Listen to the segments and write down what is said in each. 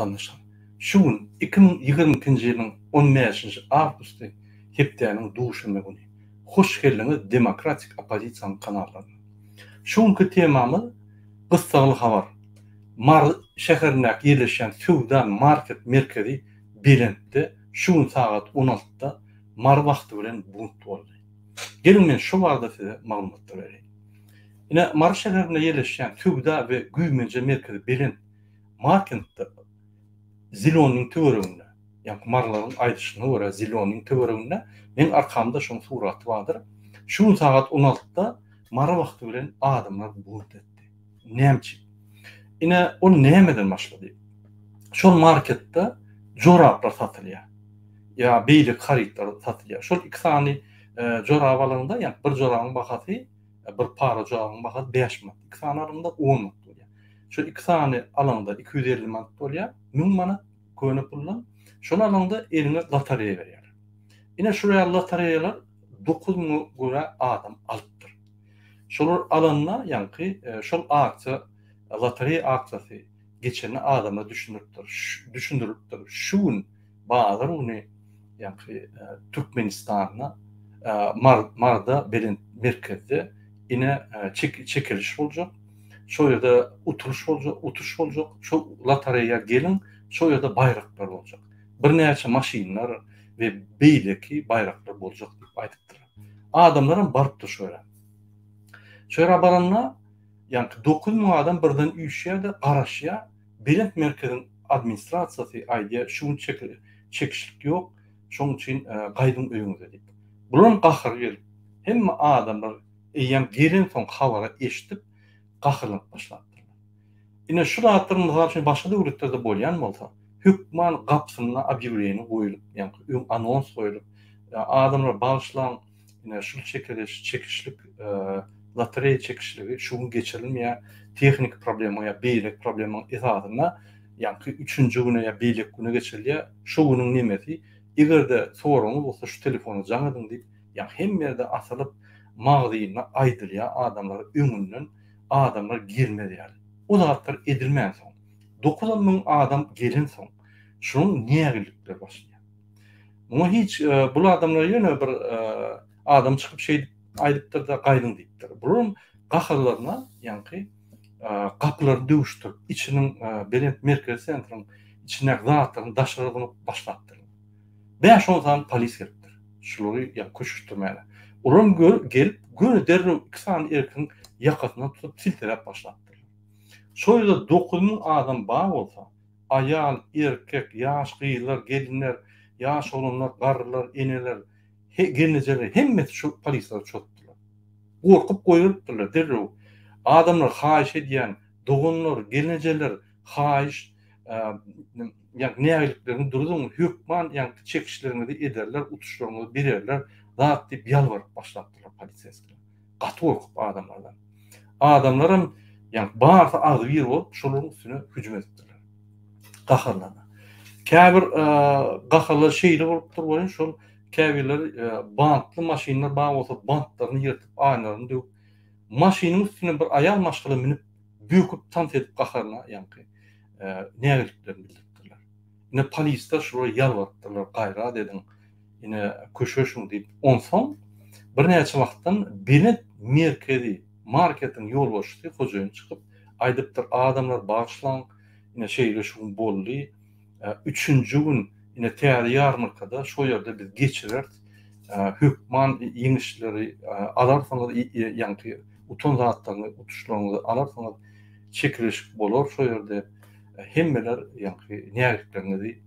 vatandaşlar. Şuun 2022 yılın 15 avgustu hepdäniň duşunma güni. Hoş geldiňiz demokratik opozisiýa kanallarına. Şuňky temamyz gysgaly habar. Mar şäherinde ýerleşen Suwda market merkezi Berentde şuň saat 16-da mar wagty bilen bunt boldy. Gelin men şu barada size maglumatlar bereyim. Ine Mar şäherinde ýerleşen Suwda we Güýmece merkezi Berent marketde Zilonyň töwereginde, ýa-ni marlaryň aýdyşyna görä Zilonyň töwereginde men arkamda şoň suraty bardyr. Şu saat 16-da mara wagty bilen adamlar bunt etdi. Näme? Ine ol nämeden başlady? Şol marketde joraplar satylýar. Ya beýlik haritlar satylýar. Şol iki sany jorap alanda, ýa bir joragyň bahasy, bir para joragyň bahasy 5 manat. İki sany alanda 10 manat bolýar. Şol iki sany alanda 250 manat bolýar. 1000 manat köne pulla. Şol alanda eline lotareýa berýär. Ine şuraya lotareýalar 9000 göre adam alypdyr. Şol alanda ýa-ni şol aksiýa lotareýa aksiýasy geçeni adamlar düşündiripdir. Şuň bazar uny ýa-ni Türkmenistana marda Berent merkezde ine çekiliş boljak. Şo ýerde uturuş boljak. Şo lotareýa gelin, şo ýerde baýraklar boljak. Bir näçe maşinlar we beýleki baýraklar boljak diýip aýdypdyr. Adamlar barypdyr şöyle. Şöyle baranlar, ýa-ni 9000 adam birden üýşýärde garaşýar. Berent merkeziň administrasiýasy aýdýar, şuň çekişlik ýok, şoň üçin gaýdyň öýüňize diýip. Bulan gahyr gelip, hemme adamlar eýem gelen soň habara eşitip gahyrlyk başladylar. Ine şu hatyrymyz üçin başga döwletlerde bolýan bolsa, hökman gapsyna obýewleniýa goýulyp, ýa-ni anons goýulyp, adamlar bağışlan, ine şu çekişlik lotereýa çekişligi şuň geçirilmeýär, tehnik problem ýa beýlik problemin esasyna, ýa-ni 3-nji güne ýa beýlik güne geçirilýär. Şu güniň nemesi, egerde soraňyz bolsa şu telefonu jaňadyň diýip, ýa hem ýerde asalyp magdyna aýdylýar adamlar öňünden adamlar gelmediler. O zatlar edilmän soň 9000 adam gelin soň şuň nägelikler başlaýar. Muňa hiç bu adamlar ýene bir adam çykyp şey aýdypdyr da gaýdyň diýipdir. Bular gahyrlaryna ýa-ni gapylary döwüşdirip içiniň Berent merkezi sentriň içine zatlaryny daşaryny başlatdyr. 5-10 sany polis gelipdir. Şulary ýa köşüşdirmäler. Olar gelip göni derrew 2 sany erkin ýakasyna tutup siltelep başlatdyr. Şo ýerde 9000 adam bar bolsa, aýal, erkek, ýaş gyýlar, gelinler, ýaş olanlar, garrylar, eneler, gelnejeler hemmesi şu polisler çotdylar. Gorkup goýulypdylar derrew. Adamlar haýyş edýän, dogunlar, gelnejeler haýyş ýa-ni nägeliklerini durduň, hökman ýa-ni çekişlerini ederler, utuşlaryny bererler, zat diýip ýalwaryp başladylar polisiýaga. Gaty gorkup adamlardan. Adamlarym ýa-ni barsa azy bir bolup şolaryň üstüne hüjüm etdiler. Gahyrlana. Käbir gahyrlar şeýle bolup durýan şol käbirler bantly maşinlar bar bolsa bantlaryny ýertip aýnaryny döwüp maşinyň üstüne bir aýal maşgyla minip böküp tant edip gahyrna ýa-ni nägeliklerini bildirdiler. Ine polisler şuraya ýalwardylar, gaýra dediň. Ine köşeşiň diýip onsoň bir näçe wagtdan Berent merkezi marketiň ýolbaşçysy hojaýyn çykyp aýdypdyr, adamlar bağışlan, ine şeýle şuň boldy. 3-nji gün ine täze ýarmykada şo ýerde biz geçirer, hökman ýeňişleri alarsaňyz, ýa-ni uton zatlaryny, utuşlaryny alarsaňyz çekiliş bolar şo ýerde hemmeler ýa-ni nägeliklerini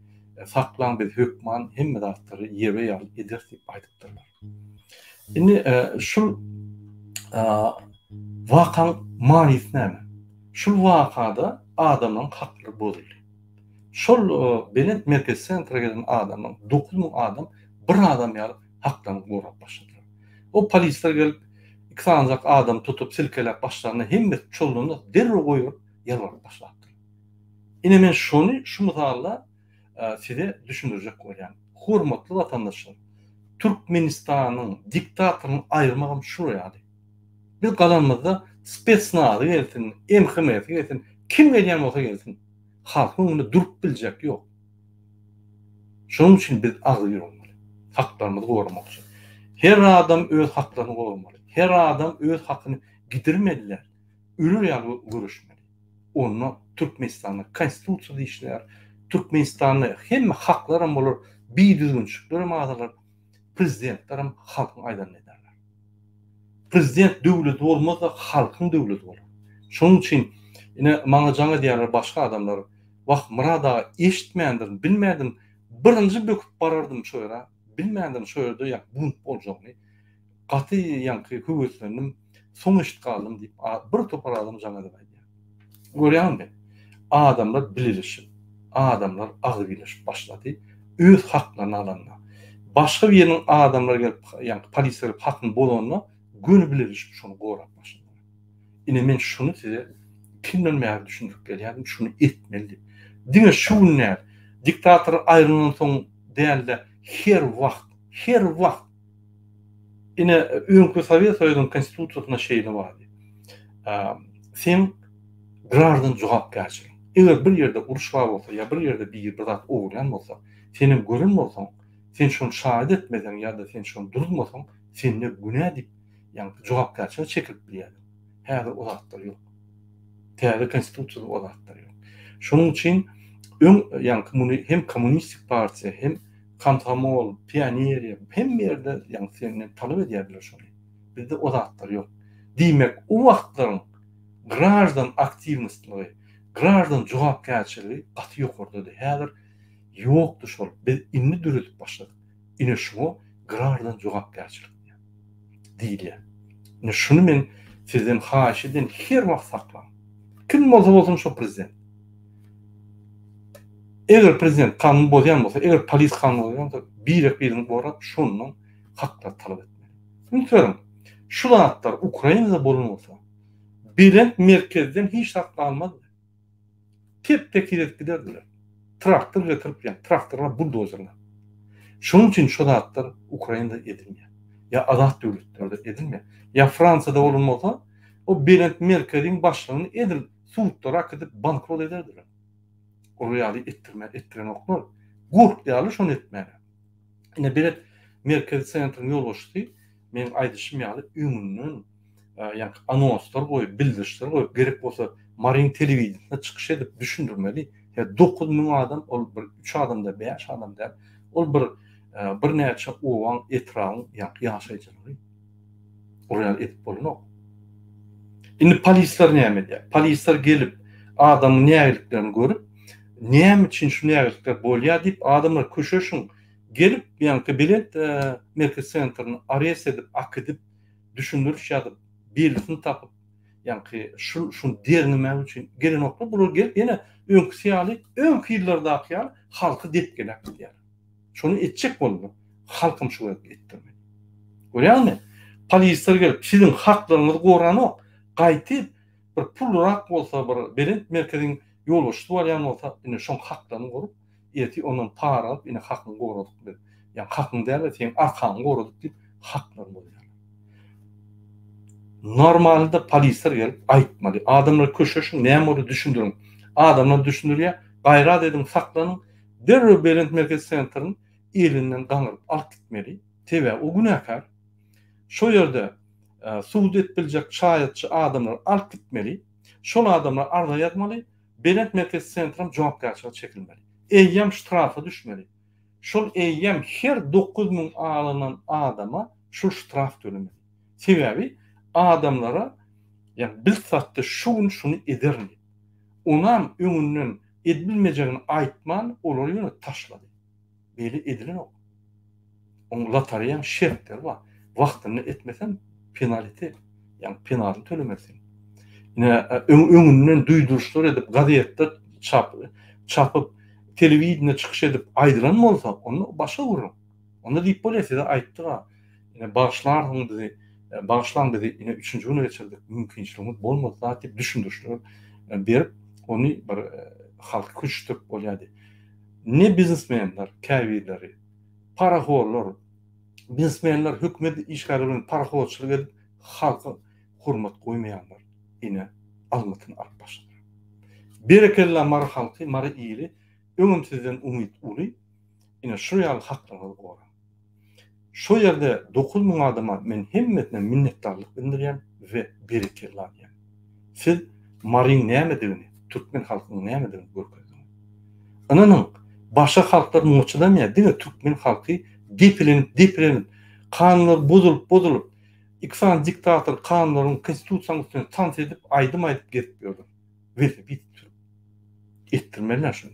saklan biz hökman hemme zatlary ýere ýal eder diýip aýdypdyrlar. Indi şu wakaň manysy näme? Şu wakada adamlaryň haklary bozuldy. Şol Berent merkezi sentra gelen adamlaryň 9000 adam bir adam ýaly haklaryny gorap başladylar. O polisler gelip 2 sanjak adam tutup silkelep başlaryny hemme çollugyny derrew goýup ýalwaryp başladylar. Ine men şonu şu mysalla size düşündürjek bolýan. Hormatly watandaşlar, Türkmenistanyň diktatoryny aýyrmagam şu ýaly. Biz galanmazda spetsnazy gelsin, MHM gelsin, kim gelýän bolsa gelsin. halkın onu durup bilecek yok. Şunun için biz ağır olmalı. Haklarımızı korumak için. Her adam öz haklarını korumalı. Her adam öz hakkını gidirmeliler. Ürür yalı görüşmeli. Onu Türkmenistan'ın konstitusiyası işler. Türkmenistan'ın hem haklarım olur, bir düzgünçüklerim ağırlar. Prezidentlerim halkın aydan ederler. Prezident devleti olmazsa halkın devleti olur. Şunun için yine manacağı diğer başka adamlar bak mırada eşitmeyendir, bilmeyendir. Birinci böküp barardım şöyle. Bilmeyendir şöyle ya bunt olacağını. Katı yankı hüvüslerim son eşit kaldım deyip bir topar adam canı da baydı. Görüyorum ben. Adamlar bilirişip, adamlar ağır birleşip başladı. Öz haklarını alanlar. Başka bir yerin adamlar gelip yani polisler hakkın bolanına gönü bilirişip şunu koğrak başladı. Yine ben şunu size kimden meğer düşündük gel yani şunu etmeli. Dine şu ne? Diktatör ayrılığından son değerli her vakt yine önkü Sovyet Soyunu'nun konstitusiyasına şeyini vardı. Sen grardan cevap gerçek. Eğer bir yerde uruşlar olsa ya bir yerde bir zat oğlan olsa senin görünmezsen sen şunu şahit etmeden ya da sen şunu durulmasan seninle günah deyip yani cevap gerçeğine çekilip biliyordun. Her o zatları yok. Değerli konstitusiyada o zatları yok. Şunun için yani hem Komünistik Parti hem Kantamol, Pioneriya hem bir yerde yani seninle talep ediyorlar şunu. Bizde o zatları yok. Demek o vaktların grajdan aktivistliği, grajdan cevapkärçiligi gaty ýokurdy. Häzir ýokdy şol. Biz inni dürütip başladyk. Ine şu grajdan cevapkärçilik diýilýär. Ine şunu men sizden haýyş edin her wagt saklan. Kim bolsa bolsun şu prezident. Eger prezident kanun bozyan bolsa, eger polis kanun bozyan bolsa, birini borap şunun haklar talep etmeli. Unutmayalım. Şu zatlar Ukrainada bolunmasa Bülent merkezden hiç hak almadı. Tep tekilip giderdiler. Traktör getirip yani traktörler buldozerler. Şunun için şu zatlar Ukrayna'da edilmiyor. Ya azat devletlerde edilmiyor. Ya Fransa'da olunmasa o Bülent merkezin başlarını edil suutlara akıtıp bankrot ederdiler. O rüyali ettiren oklar. Gurk diyalı şunu etmeli. Yine Bülent merkezi senatörün yol boştu. Benim aydışım yani ümünün yani anonslar koyup, bildirişler koyup, gerek olsa Marin televizyonuna çıkış edip düşündürmeli. Ya 9.000 adam, ol bir 3 adam da 5 adam da, ol bir neçe owan etrağın ýaşaýjylygy. Oraya etip bolunok. Indi polisler näme diýär? Polisler gelip adamyň nägeliklerini görüp, näme üçin şu nägelikler bolýar diýip adamlar köşeşin gelip ýa-ni bilet merkez sentrini arrest edip, akydyp, düşündürüş ýadyp, birlisini tapıp yani şunu diýermek üçin gelen oklar bu gelip ýene öňkü syýaly öňkü ýyllarda akýar halky dep gelek diýär. Şunu etjek boldy. Halkym şu etdirmeli. Görýärmi? Polisler gelip sizin haklaryňyzy goranyp gaýtyp bir pulrak bolsa bir belent merkeziň ýolbaşçy bolýan bolsa ine şoň haklaryny gorup ýeti onuň para alyp ine hakyny goradyk diýip. Yani hakyny däl sen arkany goradyk diýip haklaryny bolýar. Normalde polisler gelip aytmaly. Adamlar köşeşin näme bolu düşündürün. Adamlar düşündürýär, gaýrat edin saklanın. Derre Belent merkez sentrinin elinden gaňyryp alyp gitmeli. Tebe o günäkär. Şo ýerde suud etbiljek şaýatçy adamlar alyp gitmeli. Şol adamlar arda ýatmaly. Belent merkez sentrin jogapkärçilige çekilmeli. Eýýem ştrafa düşmeli. Şol eýýem her 9.000 alynan adama şu ştraf tölemeli. Sebebi adamlara yani bir saatte şunu ederli. Onam öňünden edilmejegini aýtman olar ýöne taşlady. Beli edilen ok. Oň loteriýa şertler bar. Wagtyny etmesen penalite, yani penalty tölemesin. Ine öňünden duýduruşlar edip gazetde çapyp telewizionyna çykyş edip aýdyran bolsa onu başa vurun. Onu diýip bolýar da aýtdyga. Ine başlardyň diýip bağışlan dedi yine 3. güne geçirdik. Mümkünçiligi bolmaz diýip düşündürüşler berip onu bir halk köştüp bolýady. Ne biznesmenler, käbirleri, parahollar, biznesmenler hökümet işgärlerini paraholçylyk edip halka hurmat goýmaýanlar ine almatyny alyp başladylar. Berekella mar halky, mar iyili, öňümsizden umyt uly, ine şu ýaly haklaryny goýan. Şu ýerde 9000 adama men hemmetine minnetdarlyk bildirýän we berekella diýen. Siz maryň nämedigini, türkmen halkynyň nämedigini görkezdiňiz. Ananyň başga halklar muçulamýar, diňe türkmen halky depilenip, kanunlar bozulup, iksan diktator kanunlaryň konstitusiýanyň üstüne tans edip, aýdym getip ýördi. Ve bitip ettirmeler şunu.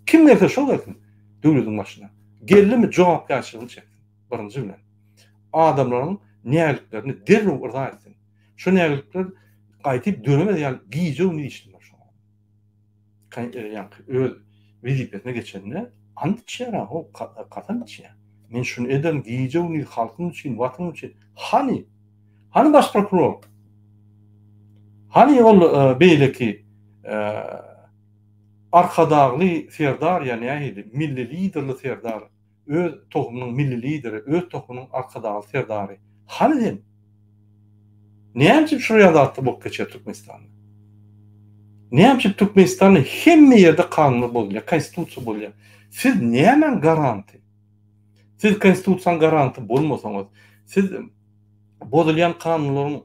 Kim nerede şol etsin? Döwletiň başyna. Gelimi jogapkärçiligini çeksin. Birinji bilen. Adamlaryň näliklerini derrew irza etsin. Şu nälikler gaýtyp dönemedi ýaly giýjegini işler şu. Ýani öz wezipetine geçenine antyçyara o katançya. Men şunu eden giýjegini halkyň üçin, wataň üçin hani baş prokuror? Hani ol beýleki arkadagly serdar ýani ähli milli liderli serdar, öz tohumynyň milli lideri, öz tohumynyň arkadagy serdary. Hani dem? Näme şu ýerde atdy bok geçer Türkmenistany? Näme Türkmenistany hemme ýerde kanun bolýar, konstitusiýa bolýar. Siz näme garanti? Siz konstitusiýaň garanti bolmasaňyz, siz bozulýan kanunlaryň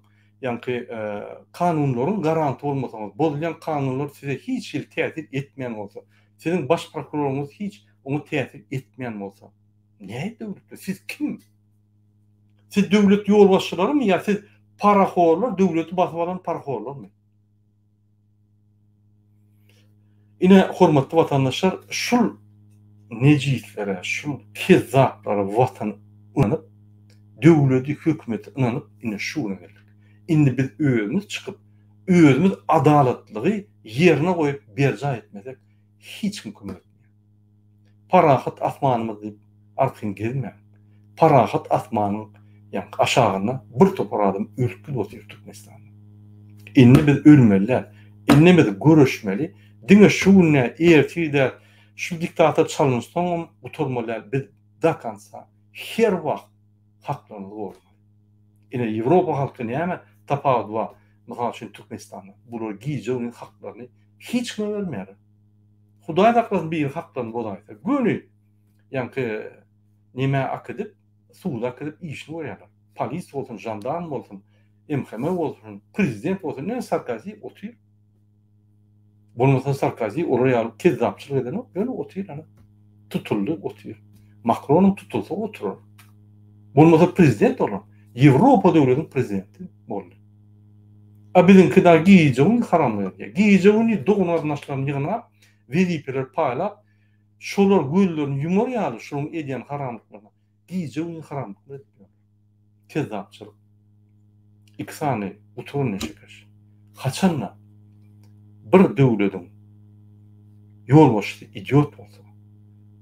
kanunlaryň garanti bolmasaňyz, bozulýan kanunlar size hiç täsir etmeýän bolsa, siziň baş prokuroruňuz hiç onu täsir etmeýän bolsa, näme döwlet? Siz kim? Siz döwlet ýolbaşçylarymymy ýa siz paraxorlar, döwleti basyp alan paraxorlarmy? Ine hormatly watandaşlar, şul nejitlere, şul kezzaplara watan inanyp, döwleti, hökümeti inanyp, ine şuna geldik. Indi biz özümüz çıkıp, özümüz adalatlygy yerine goýup berja etmesek, hiç kim kömek etmeýär. Parahat asmanymyz diýip arkyň gezmeýär. Parahat asmanyň aşagyna bir topar adam ölüp oturup Türkmenistanda. Indi biz ölmeliler, indi biz görüşmeli, diňe şuňa ertide şu diktator çalynsaň oturmalylar, biz dakansa her wagt haklaryny goýmaly. Ine Ýewropa halky näme tapadwa mesela Türkmenistanda bular giýjegini haklaryny hiç kim bermeýär. Hudaý haklaryn bir haklaryny bozaýsa, göni ýani näme akdyp, suwda akdyp işini görýärler. Polis bolsun, jandarm bolsun, MHM bolsun, prezident bolsun, näme Sarkozy otyr. Bolmasa Sarkozy oraya alıp kezzapçylyk eden göni otyr ana. Tutuldy otyr. Macron tutulsa oturur. Bolmasa prezident bolar. Ýewropa döwletiniň prezidenti boldy. Biziňki da giýjegini haramlaýar. Giýjegini dogunarnaşlaryny ýygnap, wezipeler paýlap, şolar göýlerini ýumar ýaly şoň edýän haramlyklaryny. Giýjegini haramlyk etýär. Kezzapçylyk. İksany uturun neşeker. Haçanla bir döwletiň ýolbaşçy idiot bolsa,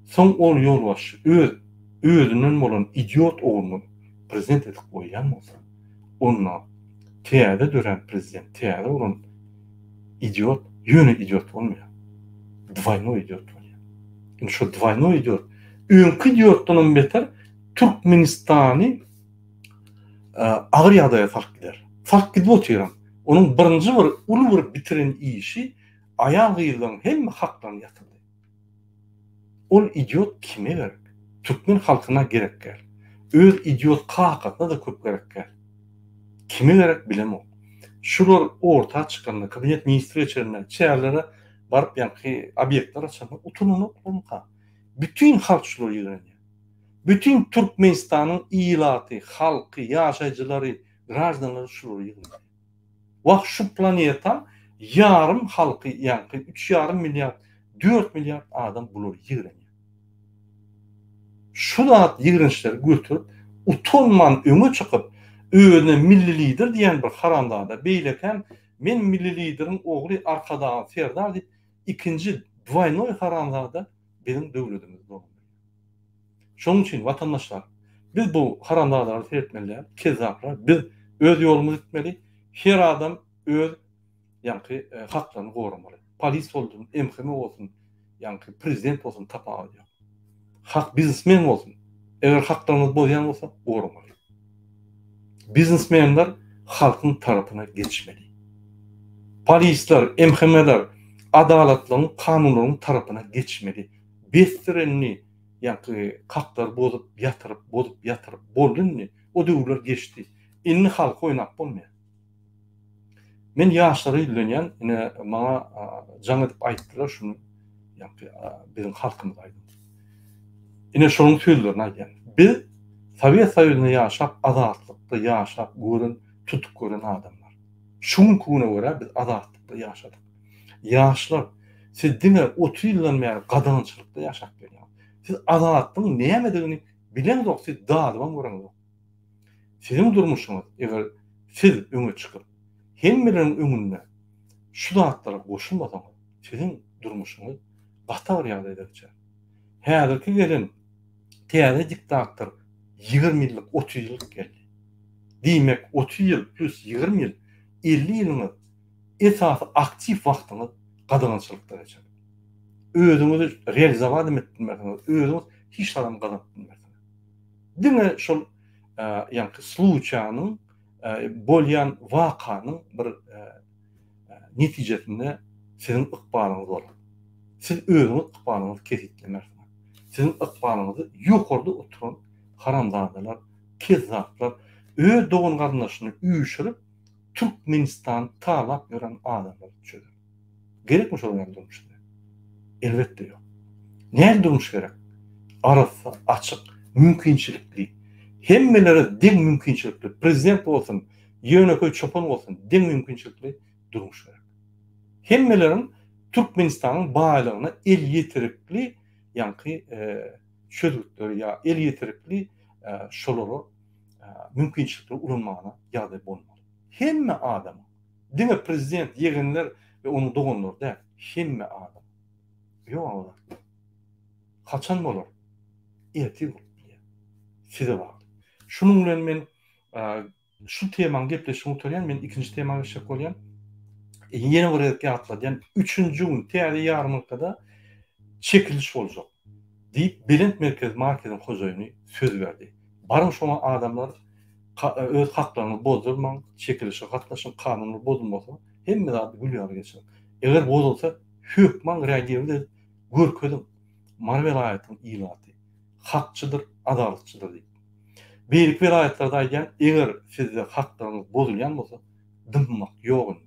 soň ol ýolbaşçy özünden bolan idiot ogluny prezident edip goýan bolsa, onda täze dören prezident, täze bolan idiot, ýöne idiot bolmaýar. Dwaynoy idiot bolýar. Indi şu dwaynoy idiot, öňkü idiotdan beter Türkmenistany agyr ýagdaýa fark gider. Fark gidip oturan. Onun birinci bir uly bir bitiren işi aýal gyýylan hemme haklaryny ýatyrdy. Ol idiot kime gerek? Türkmen halkyna gerekler. Öz idiot kakatna da köp gerekler. Kime gerek bilemok. Şular orta çykanda kabinet ministri içerine çäherlere baryp ýa-ni obyektler açanda utununup onka. Bütün halk şular ýygranýar. Bütün Türkmenistanyň ilaty, halky, ýaşaýjylary, gражданlary şular ýygranýar. Wagt şu planeta yarım halky, ýani 3,5 milyar, 4 milyar adam bular ýygranýar. Şu zat ýygrançlary götürüp utanman öňe çykyp özüne milli lider diýen bir haramdada beýleken men milli lideriň ogly arkadagy serdar diýip ikinji dwaynoy haramdada bizim döwletimiz bolmaly. Şoň üçin watandaşlar, biz bu haramdalary seyretmeliler, kezzaplar, biz öz ýolumuzy gitmeli. Her adam öz haklaryny goýmaly. Polis bolsun, MHM bolsun, prezident bolsun tapagy. Hak biznesmen bolsun. Eger haklaryny bozýan bolsa, goýmaly. Biznesmenler halkyň tarapyna geçmeli. Polisler, MHM'ler adalatlyň, kanunlaryň tarapyna geçmeli. Bestirenni ýa-ni haklar bozup ýatyryp boldunny, o döwürler geçdi. Inni halk oýnap bolmaýar. Men ýaşlary ýyllanýan, ine maňa jaň edip aýtdylar şunu, ýa-ni bizim halkymyz aýdy. Ine şonuň sözlerini aýdýan. Biz Sovet Soýuzyna ýaşap, azatlykda ýaşap, tutup gören adamlar. Şuň küne görä biz azatlykda ýaşadyk. Ýaşlar, siz diňe 30 ýyldan bäri gadagynçylykda ýaşap gelýär. Siz azatlygyň nämedigini bilenok, siz dadyman göreňiz. Sizin durmuşyňyz, eger siz öňe çykyp, hemmeleriň öňünde şu zatlara goşulmasaňyz, sizin durmuşyňyz batar ýagdaýda geçer. Häzirki gelen täze diktator 20 ýyllyk, 30 ýyllyk geldi. Diýmek 30 ýyl plus 20 ýyl, 50 ýylyňyz esasy aktiv wagtyňyz gadagynçylykda geçer. Özüňizi realizowat etmeýärsiňiz, özüňiz hiç adam gazanp bilmärsiňiz. Diňe şol ýa-ni sluçanyň bolýan wakanyň bir netijesinde sizin ykbalyňyz bolar. Siz özüňiz ykbalyňyzy kesitlemersiňiz. Sizin ykbalyňyzy ýokarda oturan haramzadalar, kezzaplar öz dogan garyndaşyny üýşürip Türkmenistan talap gören adamlar düşürdü. Gerekmi şol durmuşda? Elbette yok. Näme durmuş gerek? Arası açık, mümkinçilikli. Hemmelere deň mümkinçilikli. Prezident bolsun, ýöneköý çopan bolsun, deň mümkinçilikli durmuş gerek. Hemmelerin Türkmenistan'ın bağlılığına el yetirikli yankı çözükleri ya el yetirikli şolları mümkinçilikleri ulanmağına yağdı bulunmalı. Hemme adamı, dine prezident yeğenler ve onu doğanlar der, hemme adam. Yok olar. Kaçan olur? Erti olur diye. Size var. Şunun bilen men şu teman gepleşip oturyan, men ikinci temana geçip olyan, yeni bir etki atlayan, 3-nji gün täze yarmykda çekiliş boljak diýip Belent Merkez Markeziň hojaýyny söz berdi. Barın şoma adamlar öz haklaryny bozdurmaň, çekilişe gatnaşyň, kanuny bozulmasa, hemme zat gülýär geçer. Eger bozulsa, hökman reagiýerler, görkedim, Marvel aýatyň ilaty, hakçydyr, adalatçydyr diýip. Beýlik welaýatlarda aýdan, eger sizde haklaryňyz bozulýan bolsa, dymmak ýok.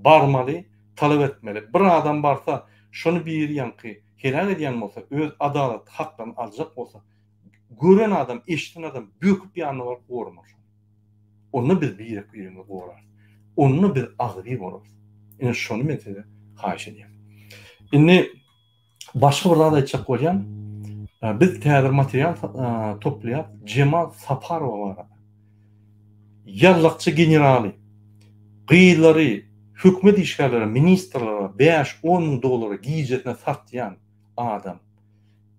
Barmaly, talep etmeli. Bir adam barsa, şonu bir ýanky helal edýän bolsa, öz adalat haklaryny aljak bolsa, gören adam, eşiten adam böküp ýanyna baryp gormaz. Onu biz bir ýerine gorar. Onu biz agry bolar. Ine şonu men size haýyş edýän. Indi başga bir zat aýtjak bolýan, biz täze material toplaýap, Cemal Saparow bar. Ýazlykçy generali, gyýlary, hükmet işgalleri, ministrlara 5-10 min dolara giyijetine satýan adam.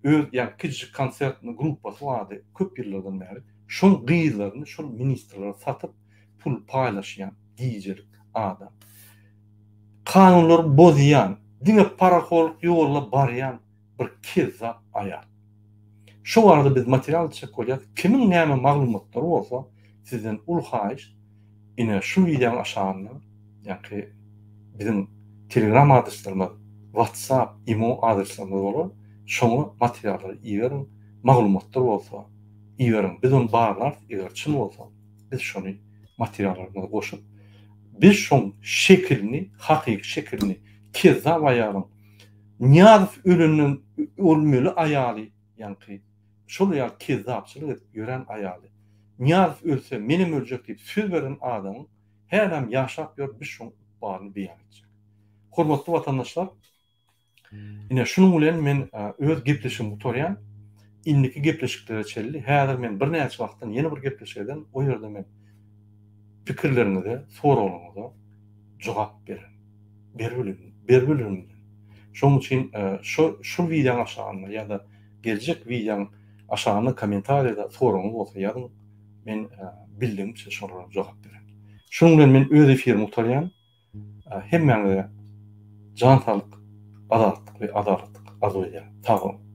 Öz yani küçük konsertini gruppası vardı, köp yıllardan beri. Şol gyýlaryny şol ministrlara satıp pul paylaşýan giyijelik adam. Kanunlar bozýan, diňe paraholuk ýolla barýan bir kezzap aýal. Şu arada biz material çekýär. Kimin näme maglumatlary bolsa, sizden ulhaýyş ine şu videoň aşagyna yani bizim Telegram adreslerimiz, WhatsApp, imo adreslerimiz olur. Şonu materialları iýerin, maglumatlar bolsa iýerin. Biz onu barlar, eger çyn bolsa, biz şonu materiallarymyza goşup, biz şoň şekilini, hakyky şekilini kezzap aýalyň, Niyazov ölünden ölmeli aýaly, ýani şol ýa kezzapçylyk ýören aýaly. Niyazov ölse menim öljek diýip söz beren adamyň her hem ýaşap ýör, biz şoň barny beýan etjek. Hormatly watandaşlar, ine şunuň bilen men öz gepleşigimi utarýan, indiki gepleşiklere çelli. Häzir men bir näçe wagtdan ýene bir gepleşýärden, o ýerde men pikirlerinize, soragyňyza jogap berbilerim. Şoň üçin şu videoň aşagyna ýa-da geljek videoň aşagyna kommentariýada soragyňyz bolsa ýazgyň, men bildiğimçe şolara jogap berem. Şoň bilen men öz efirimi utarýan, hemmeňize can sağlyk, adalatlyk we adalatlyk arzu edýär. Sag bolun.